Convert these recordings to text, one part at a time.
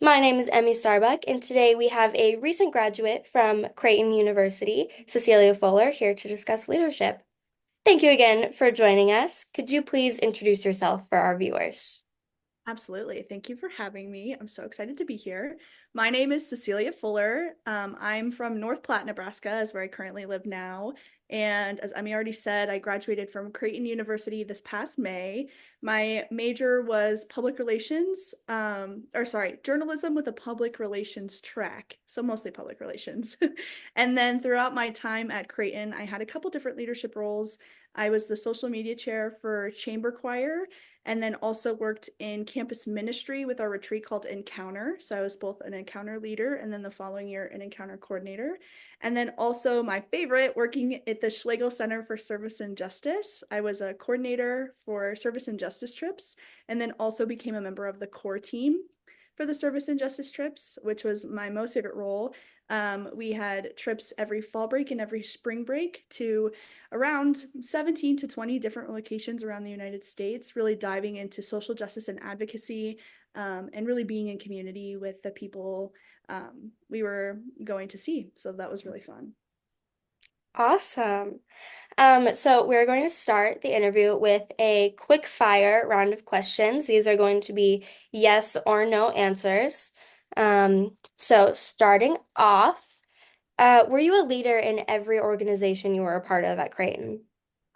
My name is Emmy Starbuck, and today we have a recent graduate from Creighton University, Cecelia Fuller, here to discuss leadership. Thank you again for joining us. Could you please introduce yourself for our viewers? Absolutely. Thank you for having me. I'm so excited to be here. My name is Cecelia Fuller. I'm from North Platte, Nebraska, is where I currently live now. And as Emmy already said, I graduated from Creighton University this past May. My major was public relations, journalism with a public relations track. So mostly public relations. And then throughout my time at Creighton, I had a couple different leadership roles. I was the social media chair for chamber choir and then also worked in campus ministry with our retreat called Encounter. So I was both an encounter leader and then the following year an encounter coordinator. And then also my favorite, working at the Schlegel Center for Service and Justice. I was a coordinator for service and justice trips and then also became a member of the core team for the service and justice trips, which was my most favorite role. We had trips every fall break and every spring break to around 17 to 20 different locations around the United States, really diving into social justice and advocacy, and really being in community with the people we were going to see. So that was really fun. Awesome. So we're going to start the interview with a quick fire round of questions. These are going to be yes or no answers. So starting off, were you a leader in every organization you were a part of at Creighton?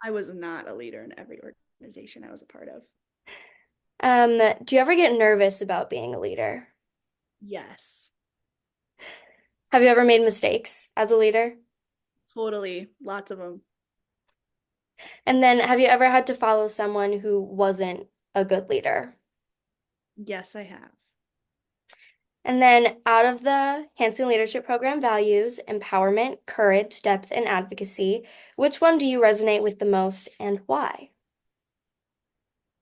I was not a leader in every organization I was a part of. Do you ever get nervous about being a leader? Yes, Have you ever made mistakes as a leader? totally. Lots of them. And then have you ever had to follow someone who wasn't a good leader? Yes, I have. And then out of the Hanson Leadership Program values, empowerment, courage, depth, and advocacy, which one do you resonate with the most and why?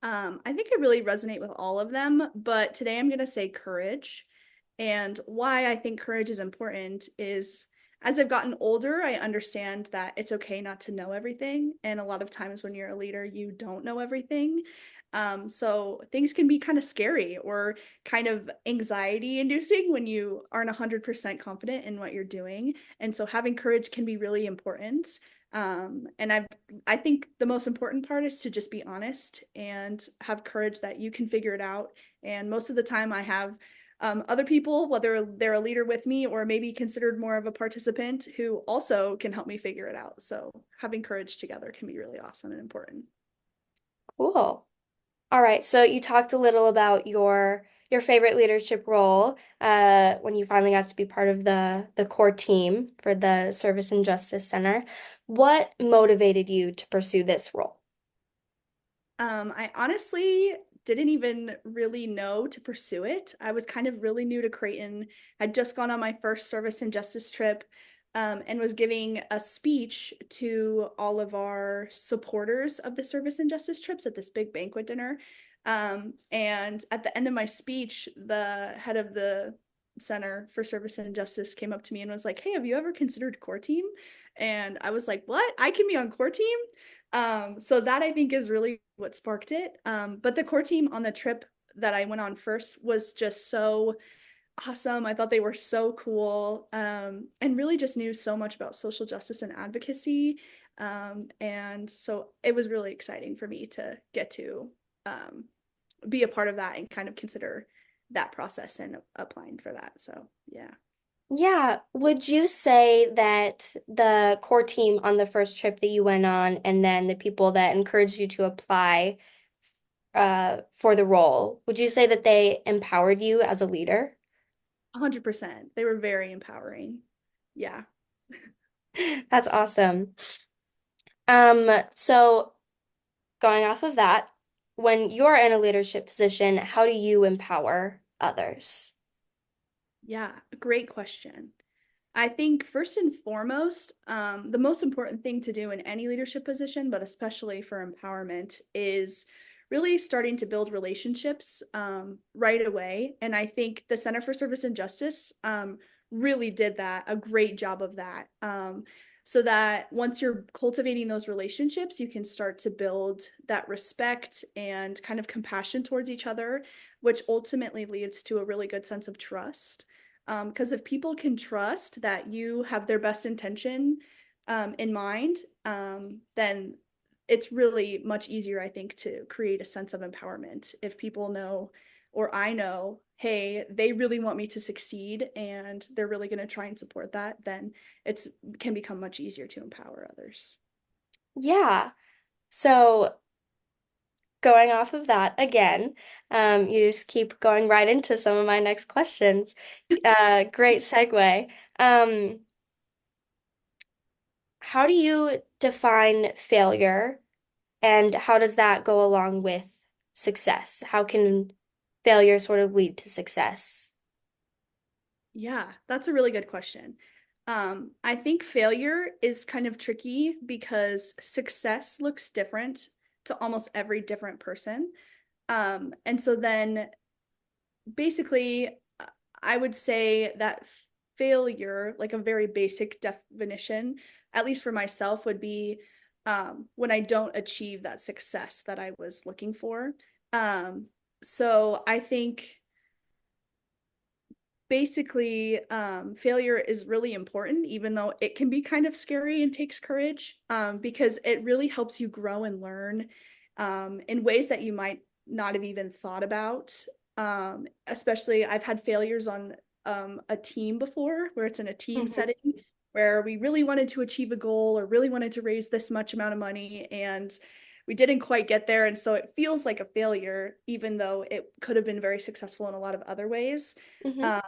I think I really resonate with all of them, but today I'm going to say courage. And why I think courage is important is as I've gotten older, I understand that it's okay not to know everything. And a lot of times when you're a leader, you don't know everything. So things can be kind of scary or kind of anxiety inducing when you aren't 100% confident in what you're doing. And so having courage can be really important. And I think the most important part is to just be honest and have courage that you can figure it out. And most of the time, I have other people, whether they're a leader with me or maybe considered more of a participant, who also can help me figure it out. So having courage together can be really awesome and important. Cool. All right, so you talked a little about your favorite leadership role when you finally got to be part of the core team for the Service and Justice Center. What motivated you to pursue this role? I honestly didn't even really know to pursue it. I was kind of really new to Creighton. I'd just gone on my first service and justice trip, and was giving a speech to all of our supporters of the service and justice trips at this big banquet dinner. And at the end of my speech, the head of the Center for Service and Justice came up to me and was like, "Hey, have you ever considered core team?" And I was like, "What? I can be on core team?" So that I think is really what sparked it. But the core team on the trip that I went on first was just so awesome. I thought they were so cool, and really just knew so much about social justice and advocacy. And so it was really exciting for me to get to be a part of that and kind of consider that process and applying for that. So, yeah. Yeah, would you say that the core team on the first trip that you went on and then the people that encouraged you to apply for the role, would you say that they empowered you as a leader? 100%. They were very empowering. Yeah. That's awesome. So going off of that, when you're in a leadership position, how do you empower others? Yeah, great question. I think first and foremost, the most important thing to do in any leadership position, but especially for empowerment, is really starting to build relationships right away. And I think the Center for Service and Justice really did that, a great job of that. so that once you're cultivating those relationships, you can start to build that respect and kind of compassion towards each other, which ultimately leads to a really good sense of trust. Because if people can trust that you have their best intention in mind, then it's really much easier, I think, to create a sense of empowerment. If people know, or I know, hey, they really want me to succeed and they're really going to try and support that, then it's can become much easier to empower others. Yeah. So going off of that again, you just keep going right into some of my next questions. Great segue. Um, how do you define failure, and how does that go along with success? How can failure sort of lead to success? Yeah, that's a really good question. I think failure is kind of tricky because success looks different to almost every different person. And so then basically, I would say that failure, like a very basic definition, at least for myself, would be when I don't achieve that success that I was looking for. Um, so I think basically failure is really important, even though it can be kind of scary and takes courage, because it really helps you grow and learn in ways that you might not have even thought about. Especially I've had failures on a team before, where it's in a team Hmm. setting where we really wanted to achieve a goal or really wanted to raise this much amount of money, and we didn't quite get there, and so it feels like a failure even though it could have been very successful in a lot of other ways. Hmm. um,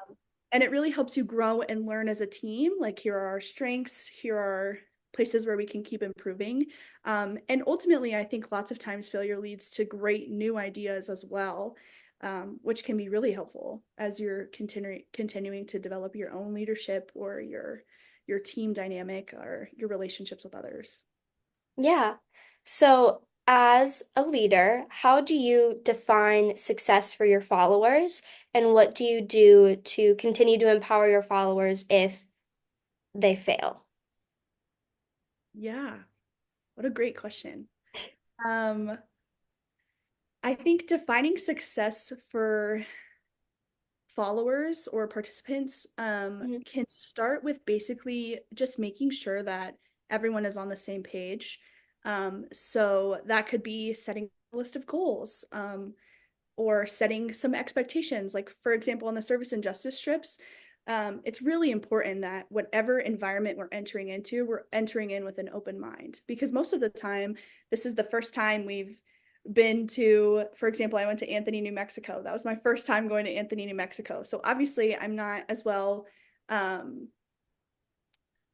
and it really helps you grow and learn as a team. Like, here are our strengths, here are places where we can keep improving. And ultimately, I think lots of times failure leads to great new ideas as well, which can be really helpful as you're continuing to develop your own leadership or your team dynamic or your relationships with others. Yeah. So, as a leader, how do you define success for your followers, and what do you do to continue to empower your followers if they fail? Yeah, what a great question. Um, I think defining success for followers or participants Mhm. can start with basically just making sure that everyone is on the same page. So that could be setting a list of goals, or setting some expectations. Like, for example, on the service and justice strips, it's really important that whatever environment we're entering into, we're entering in with an open mind, because most of the time, this is the first time we've been to, for example, I went to Anthony, New Mexico. That was my first time going to Anthony, New Mexico. So obviously, I'm not as well. Um,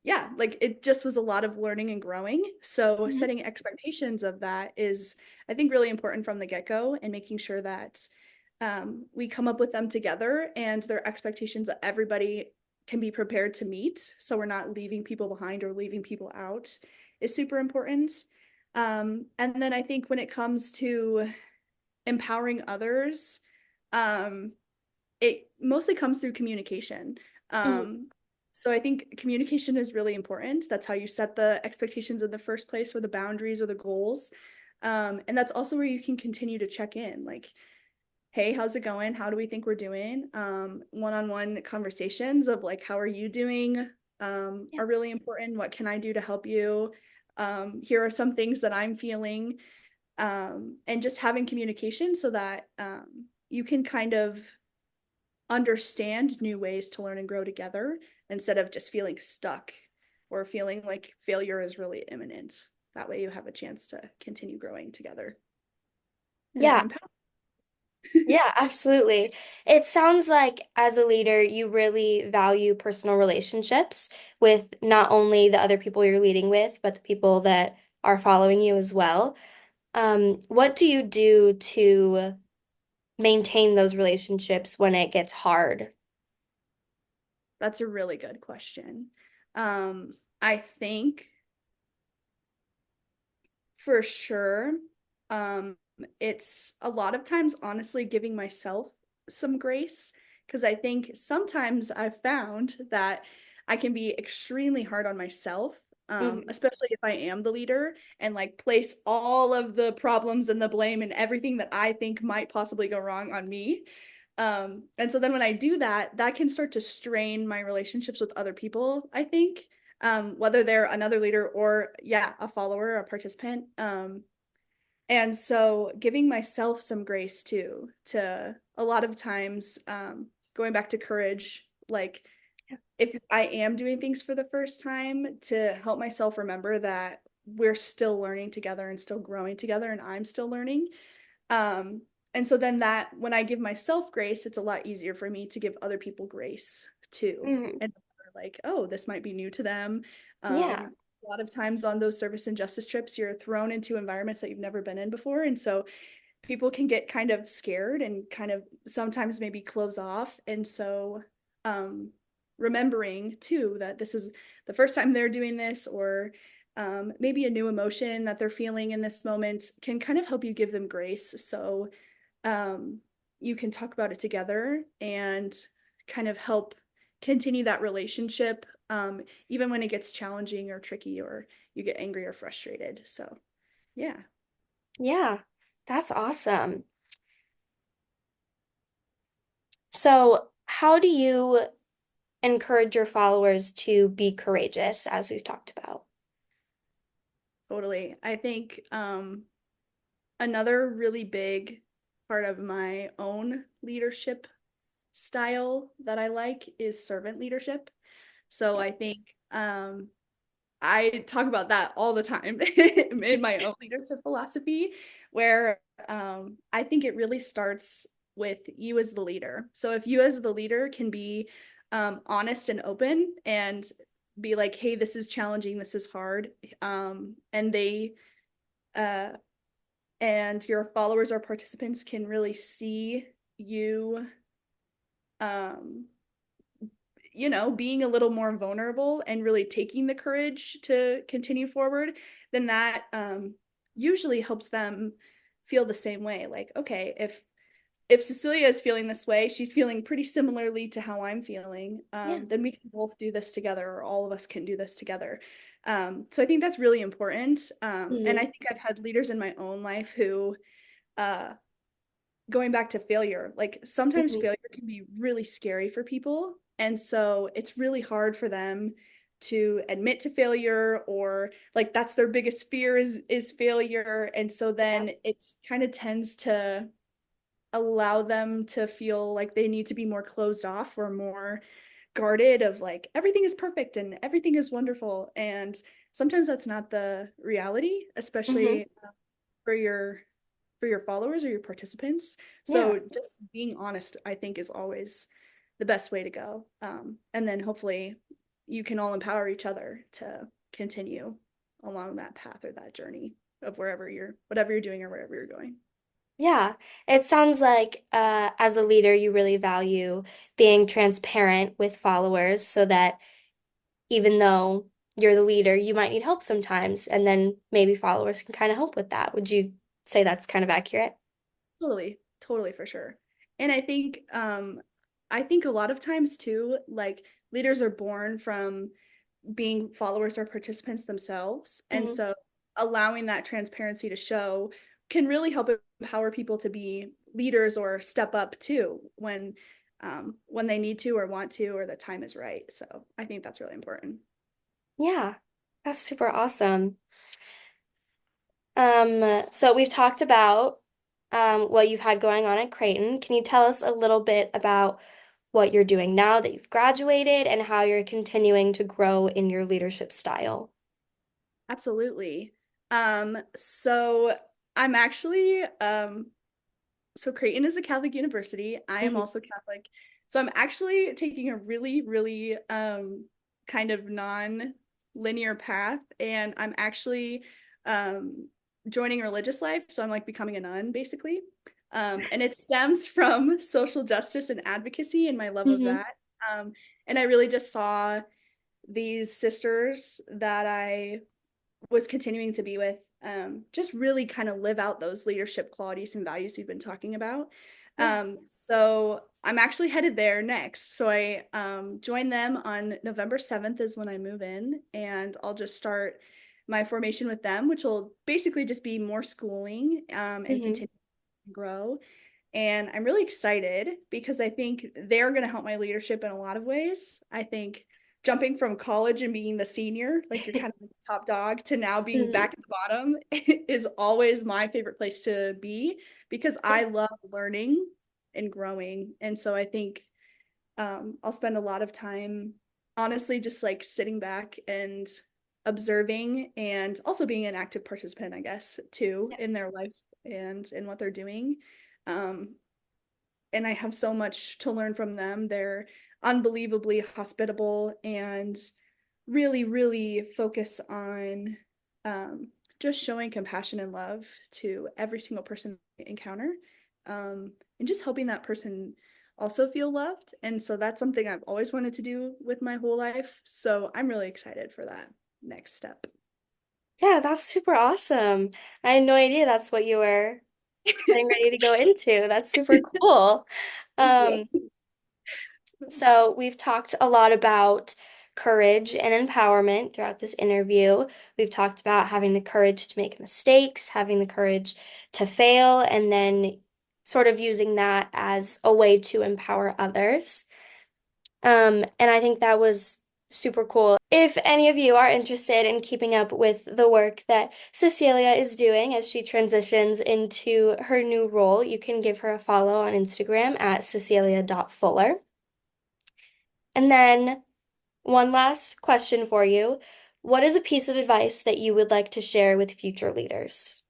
yeah, like, it just was a lot of learning and growing. So Mhm. setting expectations of that is, I think, really important from the get-go, and making sure that we come up with them together, and their expectations that everybody can be prepared to meet. So we're not leaving people behind or leaving people out is super important. And then I think when it comes to empowering others, um, it mostly comes through communication. Mhm. Um, so I think communication is really important. That's how you set the expectations in the first place, or the boundaries or the goals. And that's also where you can continue to check in, like, hey, how's it going? How do we think we're doing? One-on-one conversations of, like, how are you doing? Yeah. Are really important. What can I do to help you? Here are some things that I'm feeling. And just having communication so that you can kind of understand new ways to learn and grow together, instead of just feeling stuck or feeling like failure is really imminent. That way you have a chance to continue growing together and Yeah. empower. Yeah, absolutely. It sounds like as a leader, you really value personal relationships with not only the other people you're leading with, but the people that are following you as well. What do you do to maintain those relationships when it gets hard? That's a really good question. I think for sure, um, it's a lot of times, honestly, giving myself some grace, because I think sometimes I've found that I can be extremely hard on myself, Hmm. especially if I am the leader and like place all of the problems and the blame and everything that I think might possibly go wrong on me. And so then when I do that, that can start to strain my relationships with other people, I think, whether they're another leader or, yeah, a follower, a participant. And so giving myself some grace too, to a lot of times, going back to courage, like if I am doing things for the first time, to help myself remember that we're still learning together and still growing together, and I'm still learning. Um, and so then that when I give myself grace, it's a lot easier for me to give other people grace too. Hmm. And like, oh, this might be new to them. Yeah. A lot of times on those service and justice trips, you're thrown into environments that you've never been in before. And so people can get kind of scared and kind of sometimes maybe close off. And so um, remembering too that this is the first time they're doing this, or maybe a new emotion that they're feeling in this moment, can kind of help you give them grace. So um, you can talk about it together and kind of help continue that relationship, even when it gets challenging or tricky or you get angry or frustrated. So, yeah. Yeah. That's awesome. So, how do you encourage your followers to be courageous, as we've talked about? Totally. I think another really big part of my own leadership style that I like is servant leadership. So Yeah. I think I talk about that all the time in my own leadership philosophy, where I think it really starts with you as the leader. So if you as the leader can be honest and open and be like, hey, this is challenging, this is hard, and they uh, and your followers or participants can really see you um, being a little more vulnerable and really taking the courage to continue forward, then that usually helps them feel the same way. Like, okay, if Cecelia is feeling this way, she's feeling pretty similarly to how I'm feeling. Yeah. Then we can both do this together, or all of us can do this together. So I think that's really important. And I Hmm. think I've had leaders in my own life who uh, going back to failure, like sometimes Hmm. failure can be really scary for people. And so it's really hard for them to admit to failure, or like that's their biggest fear is failure. And so Yeah. then it kind of tends to allow them to feel like they need to be more closed off or more guarded, of like everything is perfect and everything is wonderful. And sometimes that's not the reality, Hmm. especially for your followers or your participants. Yeah. So just being honest, I think, is always the best way to go. And then hopefully you can all empower each other to continue along that path or that journey of whatever you're doing or wherever you're going. Yeah. It sounds like as a leader, you really value being transparent with followers so that even though you're the leader, you might need help sometimes, and then maybe followers can kind of help with that. Would you say that's kind of accurate? Totally, totally for sure. And I think a lot of times too, like leaders are born from being followers or participants themselves. And Hmm. so allowing that transparency to show can really help empower people to be leaders or step up too when they need to or want to, or the time is right. So I think that's really important. Yeah. That's super awesome. So we've talked about what you've had going on at Creighton. Can you tell us a little bit about what you're doing now that you've graduated and how you're continuing to grow in your leadership style? Absolutely. So I'm actually so Creighton is a Catholic university. I am Hmm. also Catholic. So I'm actually taking a really, really kind of non-linear path, and I'm actually um joining religious life. So I'm like becoming a nun basically. And it stems from social justice and advocacy and my love of Hmm. that. And I really just saw these sisters that I was continuing to be with, just really kind of live out those leadership qualities and values we've been talking about. Yeah. So I'm actually headed there next. So I join them on November 7th is when I move in, and I'll just start my formation with them, which will basically just be more schooling and Hmm. continue to grow. And I'm really excited because I think they're going to help my leadership in a lot of ways. I think jumping from college and being the senior, like you're kind of the top dog, to now being Hmm. back at the bottom is always my favorite place to be because Yeah. I love learning and growing. And so I think I'll spend a lot of time, honestly, just like sitting back and observing and also being an active participant, I guess, too, in their life and in what they're doing. Um, and I have so much to learn from them. They're unbelievably hospitable and really, really focus on um, just showing compassion and love to every single person they encounter, and just hoping that person also feel loved. And so that's something I've always wanted to do with my whole life. So I'm really excited for that next step. Yeah, that's super awesome. I had no idea that's what you were getting ready to go into. That's super cool. Thank you. Um, so we've talked a lot about courage and empowerment throughout this interview. We've talked about having the courage to make mistakes, having the courage to fail, and then sort of using that as a way to empower others. And I think that was super cool. If any of you are interested in keeping up with the work that Cecilia is doing as she transitions into her new role, you can give her a follow on Instagram at cecelia.fuller. And then one last question for you. What is a piece of advice that you would like to share with future leaders?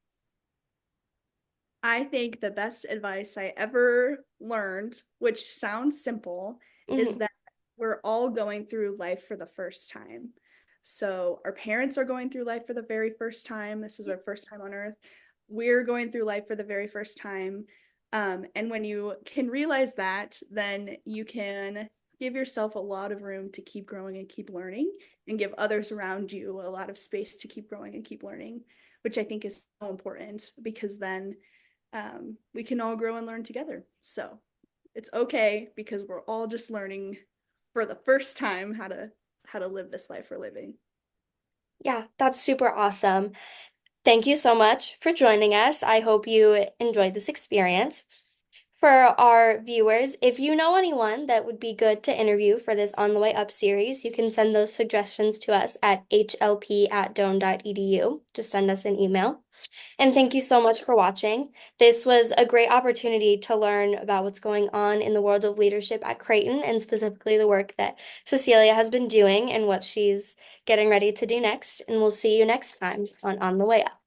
I think the best advice I ever learned, which sounds simple, is Hmm. that we're all going through life for the first time. So our parents are going through life for the very first time. This is our first time on earth. We're going through life for the very first time. And when you can realize that, then you can give yourself a lot of room to keep growing and keep learning, and give others around you a lot of space to keep growing and keep learning, which I think is so important because then we can all grow and learn together. So it's okay because we're all just learning for the first time how to live this life we're living. Yeah, that's super awesome. Thank you so much for joining us. I hope you enjoyed this experience. For our viewers, if you know anyone that would be good to interview for this On the Way Up series, you can send those suggestions to us at hlp@doane.edu. Just send us an email. And thank you so much for watching. This was a great opportunity to learn about what's going on in the world of leadership at Creighton, and specifically the work that Cecelia has been doing and what she's getting ready to do next. And we'll see you next time on the Way Up.